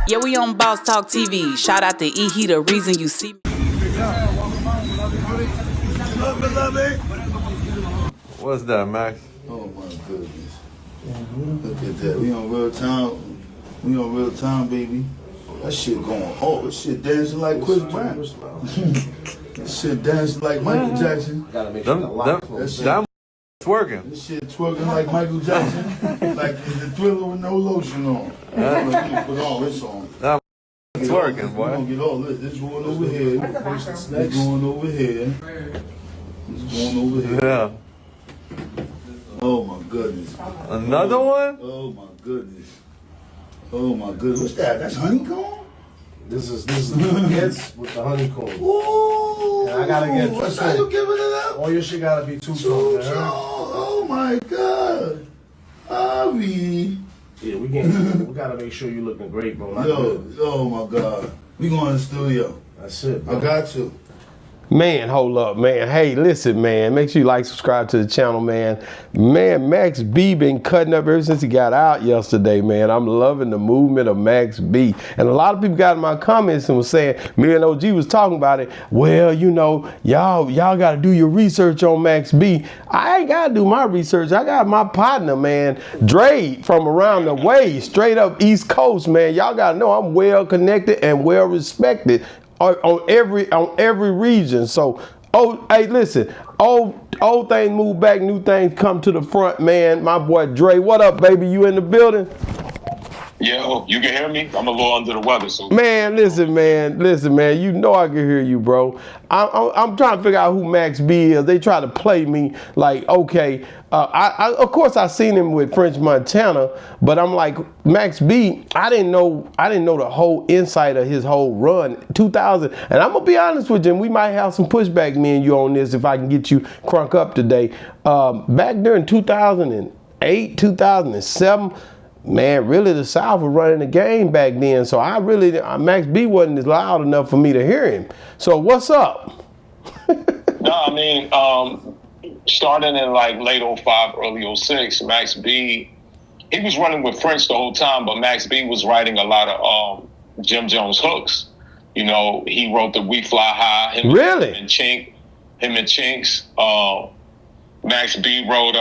Yeah, we on Boss Talk TV. Shout out to E. He the reason you see me. What's that, Max? Oh my goodness. Look at that. We on real time. We on real time, baby. That shit going. Oh, this shit dancing like Chris Brown. That shit dancing like Michael Jackson. That twerking. This shit twerking like Michael Jackson. Like the Thriller with no lotion on. Put all this on. Twerking, boy. We gonna get all this. This going over here. This going over here. This going over here. Yeah. Oh my goodness. Another one? Oh my goodness. Oh my goodness. What's that? That's honeycomb? This is the baguettes with the honeycomb. Ooh. And I gotta get what's that? You giving it up? All your shit gotta be two-tone. Oh my God. Avi. Yeah, we gotta make sure you looking great, bro. Yo, oh my God. We going to the studio. That's it, bro. I got you. Man, hold up, man. Hey, listen, man. Make sure you like, subscribe to the channel, man. Man, Max B been cutting up ever since he got out yesterday, man. I'm loving the movement of Max B. And a lot of people got in my comments and was saying, me and OG was talking about it. Well, you know, y'all got to do your research on Max B. I ain't got to do my research. I got my partner, man, Dre from around the way, straight up East Coast, man. Y'all got to know I'm well connected and well respected on every region. So, hey, listen, old things move back, new things come to the front, man. My boy Dre, what up, baby? You in the building? Yeah, you can hear me? I'm a little under the weather. So Man, listen, man. You know I can hear you, bro. I'm trying to figure out who Max B is. They try to play me like, okay. Of course I seen him with French Montana, but I'm like, Max B, I didn't know the whole insight of his whole run. 2000, and I'm gonna be honest with you, and we might have some pushback, me and you, on this if I can get you crunk up today. Back during 2008, 2007. Man, really, the South was running the game back then, so Max B wasn't as loud enough for me to hear him. So what's up? No, I mean, starting in like late 05, early 06, Max B, he was running with French the whole time, but Max B was writing a lot of Jim Jones hooks. You know, he wrote the We Fly High. Him and Chinks. Max B wrote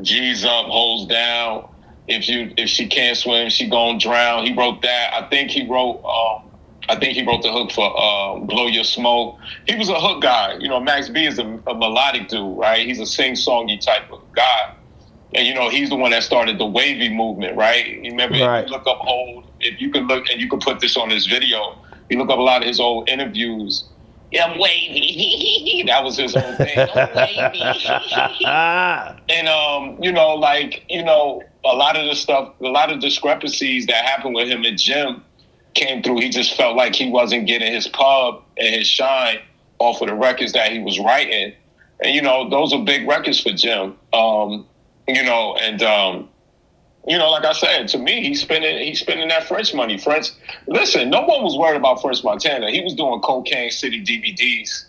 G's Up, Hoes Down. If she can't swim, she gon' drown. He wrote that. I think he wrote the hook for Blow Your Smoke. He was a hook guy. You know, Max B is a melodic dude, right? He's a sing-songy type of guy. And, you know, he's the one that started the wavy movement, right? You remember, If you look up if you can look, and you can put this on this video, you look up a lot of his old interviews. Yeah, I'm wavy. That was his whole thing. I'm wavy. And, a lot of the stuff, a lot of discrepancies that happened with him and Jim came through. He just felt like he wasn't getting his pub and his shine off of the records that he was writing. And, you know, those are big records for Jim. Like I said, to me, he's spending that French money. Listen, no one was worried about French Montana. He was doing Cocaine City DVDs.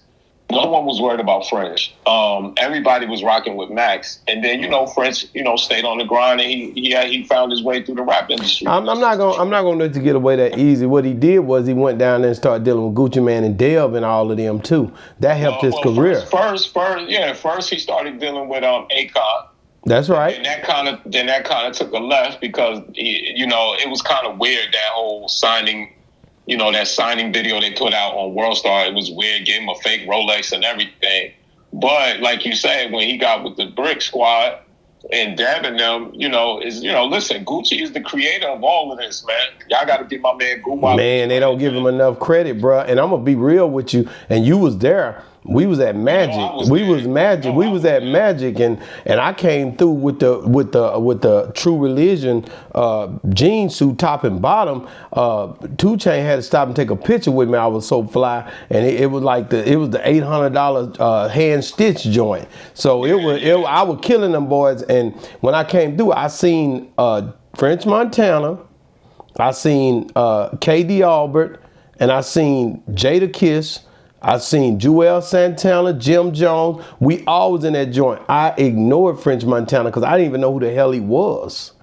No one was worried about French. Everybody was rocking with Max. And then, French, stayed on the grind, and he found his way through the rap industry. I'm not gonna let you get away that easy. What he did was he went down there and started dealing with Gucci Mane and Dev and all of them too. That helped his career. First he started dealing with Akon. That's right. And that kind of took a left because it was kind of weird, that whole signing. That signing video they put out on Worldstar, it was weird, gave him a fake Rolex and everything. But like you said, when he got with the Brick Squad and Deb and them, listen, Gucci is the creator of all of this, man. Y'all got to give my man Gucci. Man, they don't give him enough credit, bro. And I'm gonna be real with you. And you was there. We was at Magic. We was at Magic, and I came through with the True Religion jean suit, top and bottom. 2 Chainz had to stop and take a picture with me. I was so fly, and it was like the $800 hand stitch joint. So I was killing them boys. And when I came through, I seen French Montana, I seen KD Albert, and I seen Jada Kiss. I seen Juelz Santana, Jim Jones. We all was in that joint. I ignored French Montana because I didn't even know who the hell he was.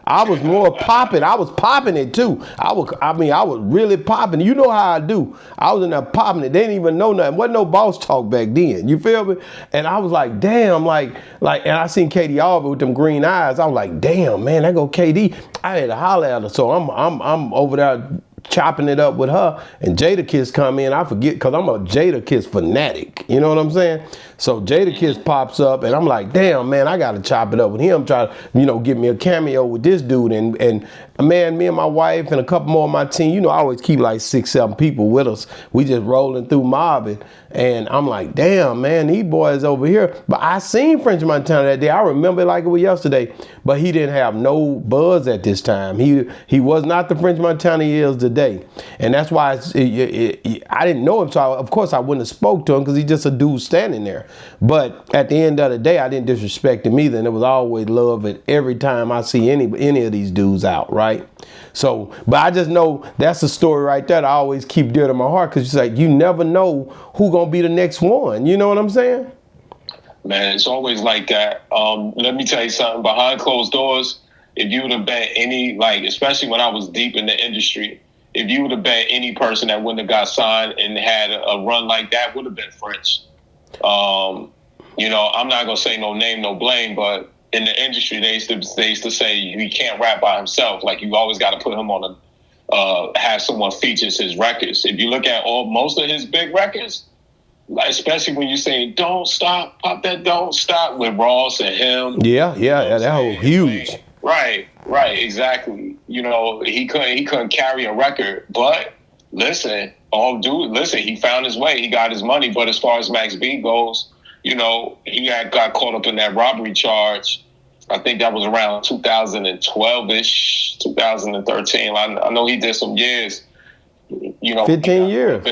I was more popping. I was popping it too. I was really popping. You know how I do. I was in there popping it. They didn't even know nothing. Wasn't no boss talk back then. You feel me? And I was like, damn, like, and I seen Katie Albert with them green eyes. I was like, damn, man, that go KD. I had to holler at her. So I'm over there chopping it up with her, and Jadakiss come in. I forget, because I'm a Jadakiss fanatic. You know what I'm saying? So Jadakiss pops up, and I'm like, damn, man, I got to chop it up with him, try to, get me a cameo with this dude. And man, me and my wife and a couple more of my team, I always keep like 6-7 people with us. We just rolling through mobbing. And I'm like, damn, man, these boys over here. But I seen French Montana that day. I remember it like it was yesterday. But he didn't have no buzz at this time. He was not the French Montana he is today. And that's why I didn't know him. So, of course, I wouldn't have spoke to him because he's just a dude standing there. But at the end of the day, I didn't disrespect him either. And it was always love at every time I see any of these dudes out, right? So, but I just know that's a story right there that I always keep dear to my heart, because it's like, you never know who gonna be the next one. You know what I'm saying? Man, it's always like that. Let me tell you something. Behind closed doors, if you would have bet any, like, especially when I was deep in the industry, if you would have bet any person that wouldn't have got signed and had a run like that, would have been French. I'm not gonna say no name, no blame, but in the industry, they used to say he can't rap by himself. Like, you always got to put him on have someone features his records. If you look at most of his big records, like, especially when you say "Don't Stop," pop that "Don't Stop" with Ross and him. Yeah, that whole huge. Right, exactly. He couldn't carry a record, but listen, he found his way. He got his money. But as far as Max B goes, he got caught up in that robbery charge. I think that was around 2012-ish, 2013. I know he did some years. 15 years.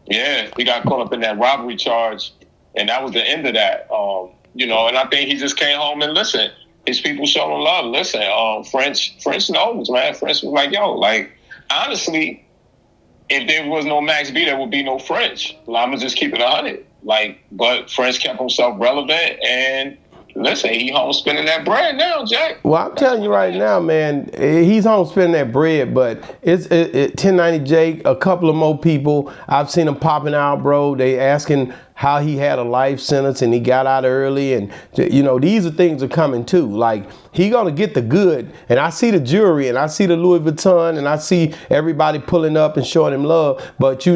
He got caught up in that robbery charge, and that was the end of that. And I think he just came home and listen. His people showed him love. Listen, French knows, man. French was like, yo, like, honestly, if there was no Max B, there would be no French. I'ma just keep it 100. But French kept himself relevant, and listen, he home spending that bread now, Jack. Well, I'm telling you right now, man, he's home spending that bread, but it's 1090 Jake, a couple of more people, I've seen them popping out, bro. They asking how he had a life sentence and he got out early, and these are things are coming too. Like, he gonna get the good, and I see the jury, and I see the Louis Vuitton, and I see everybody pulling up and showing him love, but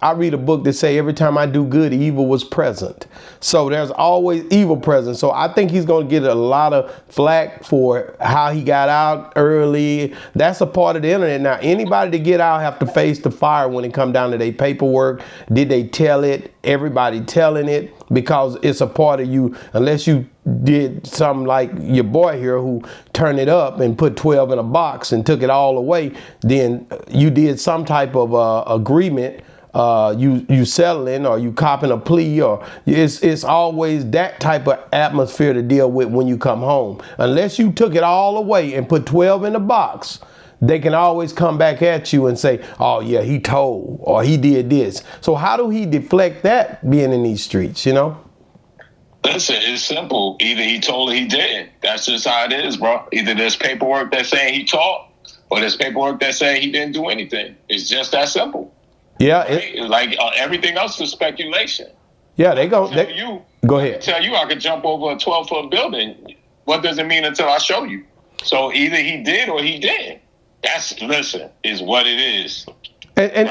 I read a book that say every time I do good, evil was present. So there's always evil present. So I think he's going to get a lot of flack for how he got out early. That's a part of the internet. Now, anybody to get out have to face the fire when it come down to their paperwork. Did they tell it? Everybody telling it, because it's a part of you. Unless you did something like your boy here who turned it up and put 12 in a box and took it all away, then you did some type of agreement. You settling, or you copping a plea, or it's always that type of atmosphere to deal with when you come home. Unless you took it all away and put 12 in the box, they can always come back at you and say, oh yeah, he told, or he did this. So how do he deflect that being in these streets, Listen, it's simple. Either he told or he didn't. That's just how it is, bro. Either there's paperwork that's saying he taught, or there's paperwork that's saying he didn't do anything. It's just that simple. Yeah, right? Everything else is speculation. Yeah, go ahead. Tell you I could jump over a 12-foot building. What does it mean until I show you? So either he did or he didn't. Is what it is. And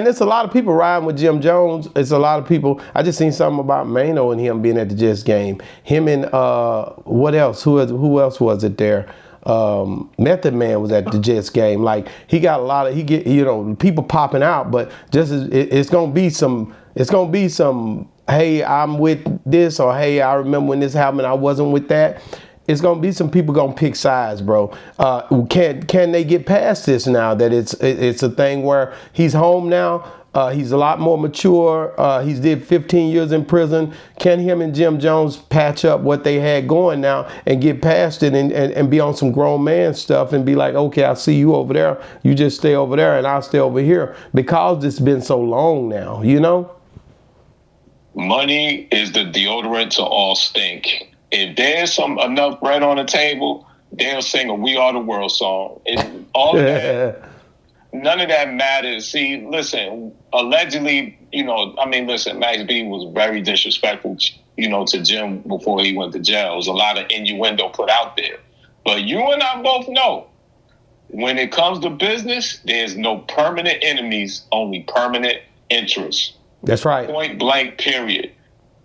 it's a lot of people riding with Jim Jones. It's a lot of people. I just seen something about Mano and him being at the Jets game. Him and what else? Who else was it there? Method Man was at the Jets game. Like, he got a lot of people popping out, but it's gonna be some hey, I'm with this, or hey, I remember when this happened, I wasn't with that. It's gonna be some people gonna pick sides, bro. Can they get past this now that it's a thing where he's home now? He's a lot more mature. He's did 15 years in prison. Can him and Jim Jones patch up what they had going now and get past it and be on some grown man stuff and be like, okay, I see you over there. You just stay over there and I'll stay over here, because it's been so long now, Money is the deodorant to all stink. If there's enough bread on the table, they'll sing a "We Are the World" song. All of that, none of that matters. See, listen, allegedly, listen, Max B was very disrespectful, to Jim before he went to jail. There was a lot of innuendo put out there. But you and I both know, when it comes to business, there's no permanent enemies, only permanent interests. That's right. Point blank, period.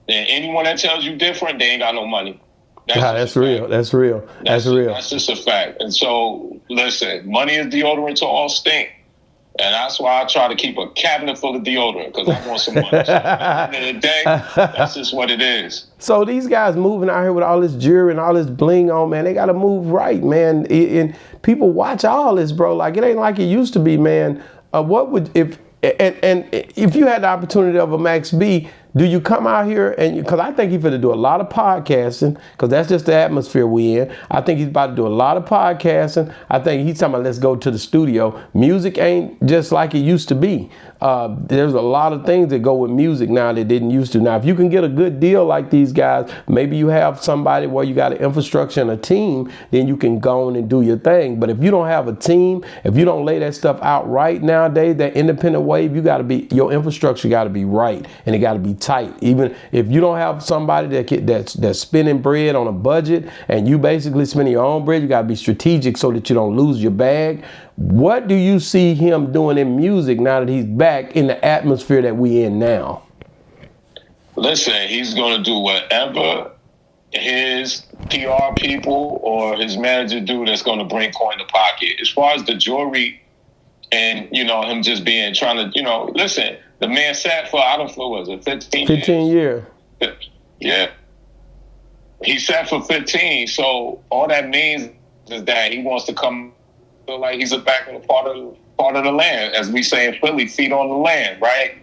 And anyone that tells you different, they ain't got no money. That's real. That's real. That's real. That's just a fact. And so, listen, money is deodorant to all stink. And that's why I try to keep a cabinet full of deodorant, because I want some money. So at the end of the day, that's just what it is. So these guys moving out here with all this jewelry and all this bling on, man, they got to move right, man. And people watch all this, bro. Like, it ain't like it used to be, man. What would, if you had the opportunity of a Max B, do you come out here and, because I think he's going to do a lot of podcasting, because that's just the atmosphere we in. I think he's about to do a lot of podcasting. I think he's talking about, let's go to the studio. Music ain't just like it used to be. There's a lot of things that go with music now that didn't used to. Now, if you can get a good deal like these guys, maybe you have somebody where you got an infrastructure and a team, then you can go on and do your thing. But if you don't have a team, if you don't lay that stuff out right nowadays, that independent wave, your infrastructure got to be right, and it got to be tight. Even if you don't have somebody that's spending bread on a budget, and you basically spending your own bread, you got to be strategic so that you don't lose your bag. What do you see him doing in music now that he's back in the atmosphere that we in now? Listen, he's going to do whatever his PR people or his manager do that's going to bring coin to pocket. As far as the jewelry and, him just trying to, listen, the man sat for, I don't know, was it 15 years? 15 years. Yeah. He sat for 15. So all that means is that he wants to come feel like he's back in a part of the land, as we say in Philly, feet on the land, right?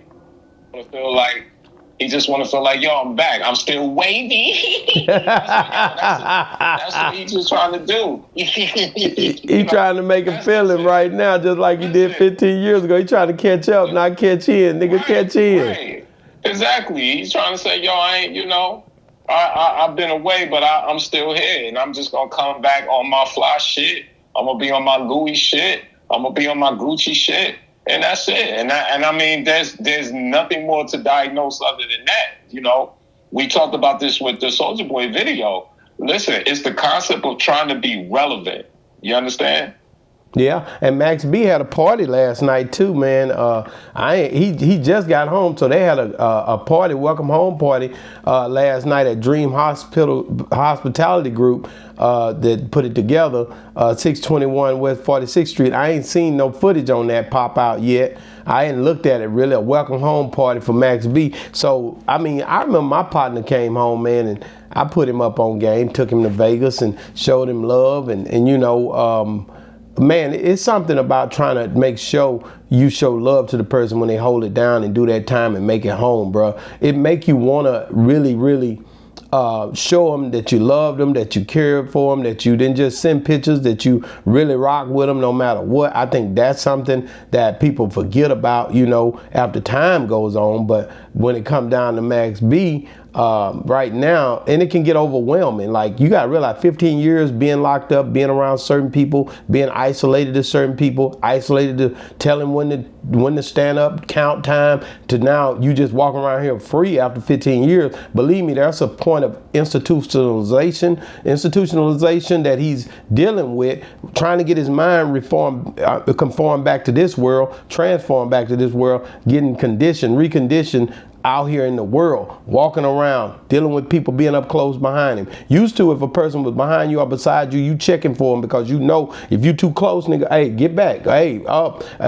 He just want to feel like, yo, I'm back. I'm still wavy. That's what he's just trying to do. He trying to make a feeling right now, just like he did 15 years ago. He trying to catch up, not catch in. Nigga, catch in. Right. Exactly. He's trying to say, yo, I ain't, I've been away, but I'm still here, and I'm just going to come back on my fly shit. I'm going to be on my Louis shit. I'm going to be on my Gucci shit. And that's it. And I mean, there's nothing more to diagnose other than that. We talked about this with the Soulja Boy video. Listen, it's the concept of trying to be relevant. You understand? Yeah, and Max B had a party last night too, man. He just got home, so they had a party, welcome home party last night at Dream Hospitality Group that put it together, 621 West 46th Street. I ain't seen no footage on that pop out yet. I ain't looked at it really. A welcome home party for Max B. So I mean, I remember my partner came home, man, and I put him up on game, took him to Vegas and showed him love, and man, it's something about trying to make sure you show love to the person when they hold it down and do that time and make it home, bro. It make you want to really, really show them that you love them, that you care for them, that you didn't just send pictures, that you really rock with them no matter what. I think that's something that people forget about, after time goes on. But when it comes down to Max B, right now, and it can get overwhelming. Like, you gotta realize 15 years being locked up, being around certain people, being isolated to certain people, isolated to telling when to stand up, count time, to now you just walking around here free after 15 years. Believe me, there's a point of institutionalization that he's dealing with, trying to get his mind conform back to this world, transform back to this world, getting reconditioned out here in the world, walking around, dealing with people being up close behind him. Used to, if a person was behind you or beside you, you checking for him, because if you too close, nigga, hey, get back. Hey,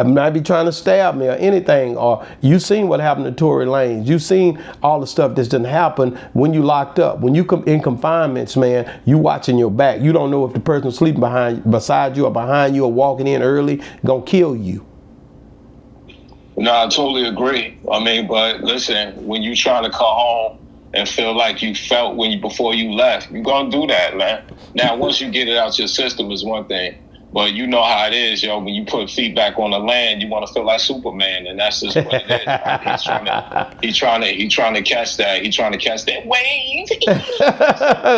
might be trying to stab me or anything. Or you seen what happened to Tory Lanez. You seen all the stuff that's didn't happen when you locked up. When you in confinements, man, you watching your back. You don't know if the person sleeping beside you or behind you or walking in early gonna kill you. No, I totally agree. I mean, but listen, when you try to come home and feel like you felt before you left, you're gonna do that, man. Now, once you get it out your system is one thing, But you know how it is, yo. When you put feet back on the land, you want to feel like Superman, and that's just what it is. Right? He's trying to catch that. He's trying to catch that wave.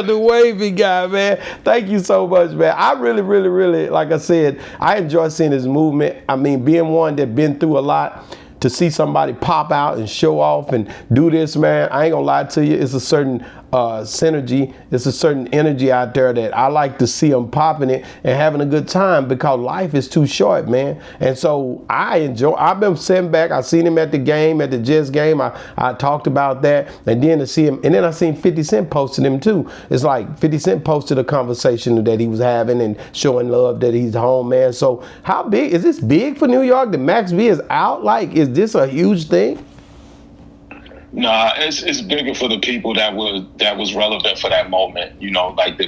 The wavy guy, man. Thank you so much, man. I really, like I said, I enjoy seeing his movement. I mean, being one that been through a lot, to see somebody pop out and show off and do this, man, I ain't gonna lie to you, it's a certain synergy, it's a certain energy out there that I like to see them popping it and having a good time, because life is too short, man. And so I've been sitting back, I seen him at the game, at the Jets game, I talked about that, and then to see him, and then I seen 50 Cent posted him too. It's like 50 Cent posted a conversation that he was having and showing love that he's home, man. So how big, is this big for New York that Max B is out? Like, is this a huge thing? Nah, it's bigger for the people that was relevant for that moment. You know, like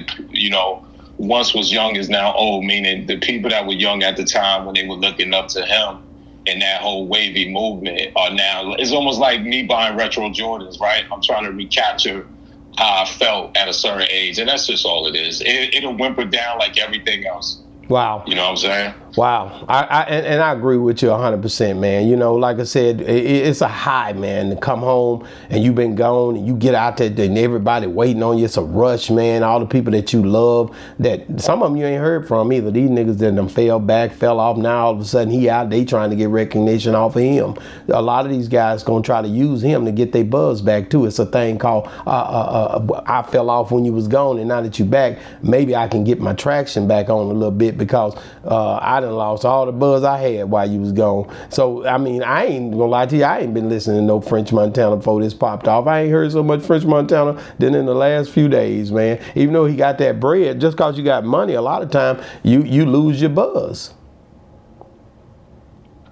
once was young is now old, meaning the people that were young at the time when they were looking up to him and that whole wavy movement are now, it's almost like me buying retro Jordans, right? I'm trying to recapture how I felt at a certain age, and that's just all it is. It'll whimper down like everything else. Wow. You know what I'm saying? Wow. And I agree with you 100%, man. You know, like I said, it's a high, man, to come home and you've been gone and you get out there and everybody waiting on you. It's a rush, man. All the people that you love, that some of them you ain't heard from either. These niggas that done fell off. Now all of a sudden he out, they trying to get recognition off of him. A lot of these guys gonna try to use him to get their buzz back too. It's a thing called I fell off when you was gone, and now that you back, maybe I can get my traction back on a little bit, because I done lost all the buzz I had while you was gone. So, I mean, I ain't gonna lie to you, I ain't been listening to no French Montana before this popped off. I ain't heard so much French Montana than in the last few days, man. Even though he got that bread, just cause you got money, a lot of time you lose your buzz.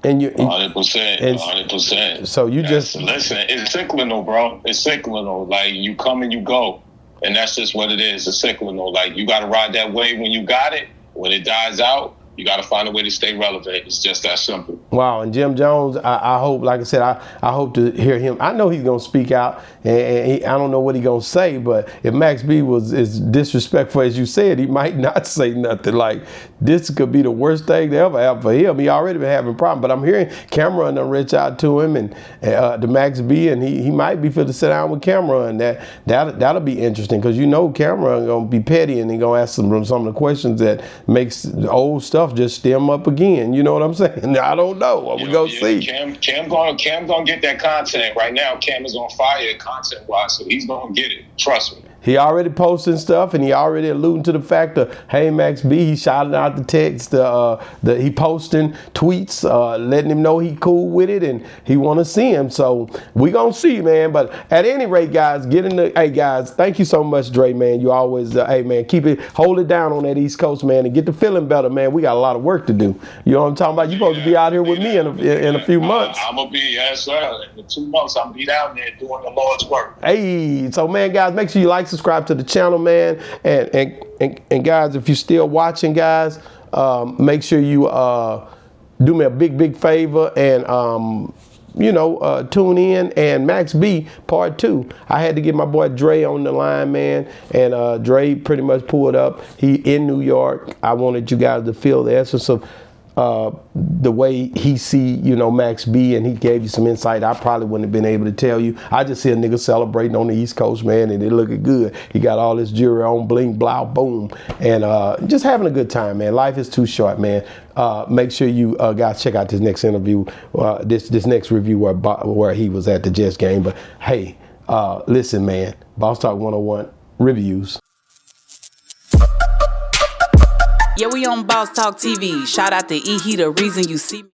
And you 100%. So you just listen, it's cyclical, bro. It's cyclical. Like, you come and you go. And that's just what it is. It's cyclical. Like, you gotta ride that wave when you got it. When it dies out, you got to find a way to stay relevant. It's just that simple. Wow. And Jim Jones, I hope, like I said, I hope to hear him. I know he's going to speak out, and I don't know what he's going to say, but if Max B was as disrespectful as you said, he might not say nothing. Like, this could be the worst thing to ever happen for him. He already been having problems, but I'm hearing Cameron done reach out to him and to Max B, and he might be fit to sit down with Cameron. That'll be interesting, because you know Cameron going to be petty, and he going to ask some of the questions that makes the old stuff just stem up again. You know what I'm saying? I don't know. We gonna see. Cam gonna get that content right now. Cam is on fire content wise, so he's gonna get it. Trust me. He already posting stuff, and he already alluding to the fact of, hey, Max B, he shouted out the text, he posting tweets, letting him know he cool with it, and he want to see him. So we gonna see, man. But at any rate, guys, hey, guys, thank you so much, Dre, man. You always, hey, man, hold it down on that East Coast, man, and get the feeling better, man. We got a lot of work to do. You know what I'm talking about? You supposed to be out here with me in a few months. I'm gonna be, yes, sir. In 2 months, I'm gonna be down there doing the Lord's work. Hey, so, man, guys, make sure you subscribe to the channel, man, and guys, if you're still watching, guys, make sure you do me a big favor and tune in. And Max B part 2, I had to get my boy Dre on the line, man, and Dre pretty much pulled up. He in New York. I wanted you guys to feel the essence of the way he see, Max B, and he gave you some insight I probably wouldn't have been able to tell you. I just see a nigga celebrating on the East Coast, man, and it looking good. He got all this jewelry on, bling, blow, boom, and just having a good time, man. Life is too short, man. Make sure you guys check out this next interview, this next review where he was at the Jets game. But hey, listen, man, Boss Talk 101 reviews. Yeah, we on Boss Talk TV. Shout out to E. He the reason you see me.